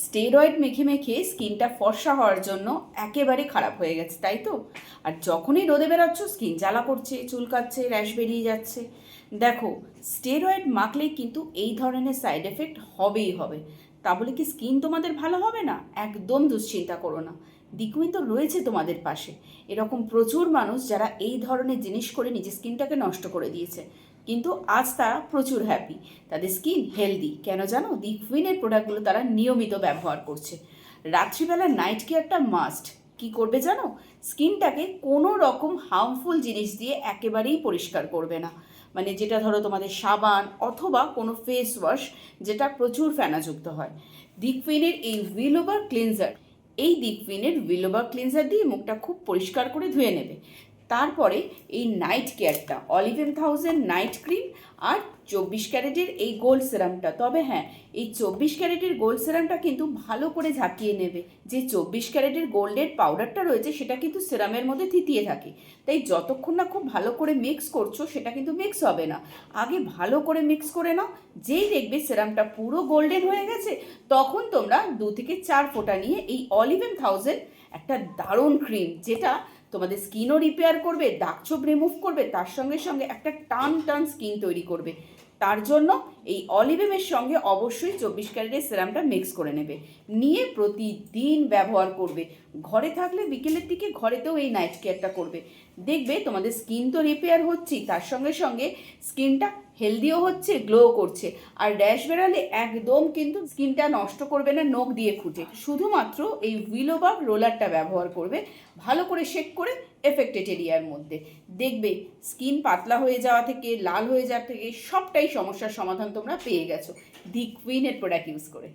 Steroid মেখে মেখে স্কিনটা ফর্সা হওয়ার জন্য একেবারে খারাপ হয়ে গেছে, তাই তো? আর যখনই রোদে বেরোচ্ছ স্কিন জ্বালা করছে, চুলকাচ্ছে, র্যাশ বেরিয়ে যাচ্ছে। দেখো, স্টেরয়েড মাখলেই কিন্তু এই ধরনের সাইড এফেক্ট হবেই হবে। তা বলে কি স্কিন তোমাদের ভালো হবে না? একদম দুশ্চিন্তা করো না, দিকুইন তো রয়েছে তোমাদের পাশে। এরকম প্রচুর মানুষ যারা এই ধরনের জিনিস করে নিজের স্কিনটাকে নষ্ট করে দিয়েছে, কিন্তু আজ তারা প্রচুর হ্যাপি, তাদের স্কিন হেলদি। কেন জানো? দি কুইনের প্রোডাক্টগুলো তারা নিয়মিত ব্যবহার করছে। রাত্রিবেলা নাইট কেয়ারটা মাস্ট। কি করবে জানো? স্কিনটাকে কোনো রকম হার্মফুল জিনিস দিয়ে একেবারেই পরিষ্কার করবে না। মানে যেটা ধরো তোমাদের সাবান অথবা কোনো ফেস ওয়াশ যেটা প্রচুর ফেনাযুক্ত হয়। দি কুইনের এই উইলোভার ক্লিনজার, এই দি কুইনের উইলোভার ক্লিনজার দিয়ে মুখটা খুব পরিষ্কার করে ধুয়ে নেবে। তারপরে এই নাইট কেয়ারটা, অলিভ1000 নাইট ক্রিম আর 24 ক্যারেটের এই গোল্ড সিরামটা। তবে হ্যাঁ, এই 24 ক্যারেটের গোল্ড সিরামটা কিন্তু ভালো করে ঝাঁকিয়ে নেবে। যে 24 ক্যারেটের গোল্ডের পাউডারটা রয়েছে সেটা কিন্তু সিরামের মধ্যে থিতিয়ে থাকে, তাই যতক্ষণ না খুব ভালো করে মিক্স করছো সেটা কিন্তু মিক্স হবে না। আগে ভালো করে মিক্স করে নাও। যেই দেখবে সিরামটা পুরো গোল্ডেন হয়ে গেছে, তখন তোমরা 2 থেকে 4 ফোঁটা নিয়ে এই অলিভ1000 একটা দারুণ ক্রিম, যেটা তোমাদের স্কিনও রিপেয়ার করবে, দাগছোপ রিমুভ করবে, তার সঙ্গে সঙ্গে একটা টান টান স্কিন তৈরি করবে। তার জন্য এই অলিভেমের সঙ্গে অবশ্যই 24 ক্যারেটের সিরামটা মিক্স করে নেবে, নিয়ে প্রতিদিন ব্যবহার করবে। ঘরে থাকলে বিকেলের দিকে ঘরেতেও এই নাইট কেয়ারটা করবে। দেখবে তোমাদের স্কিন তো রিপেয়ার হচ্ছেই, তার সঙ্গে সঙ্গে স্কিনটা হেলদিও হচ্ছে, গ্লো করছে। আর র্যাশ বেরালে একদম কিন্তু স্কিনটা নষ্ট করবে না নখ দিয়ে খুঁটে। শুধুমাত্র এই উইলোভার রোলারটা ব্যবহার করবে, ভালো করে শেক করে এফেক্টেড এরিয়ার মধ্যে। দেখবে স্কিন পাতলা হয়ে যাওয়া থেকে, লাল হয়ে যাওয়া থেকে সবটাই সমস্যার সমাধান তোমরা পেয়ে গেছো দি কুইনের প্রোডাক্ট ইউজ করে।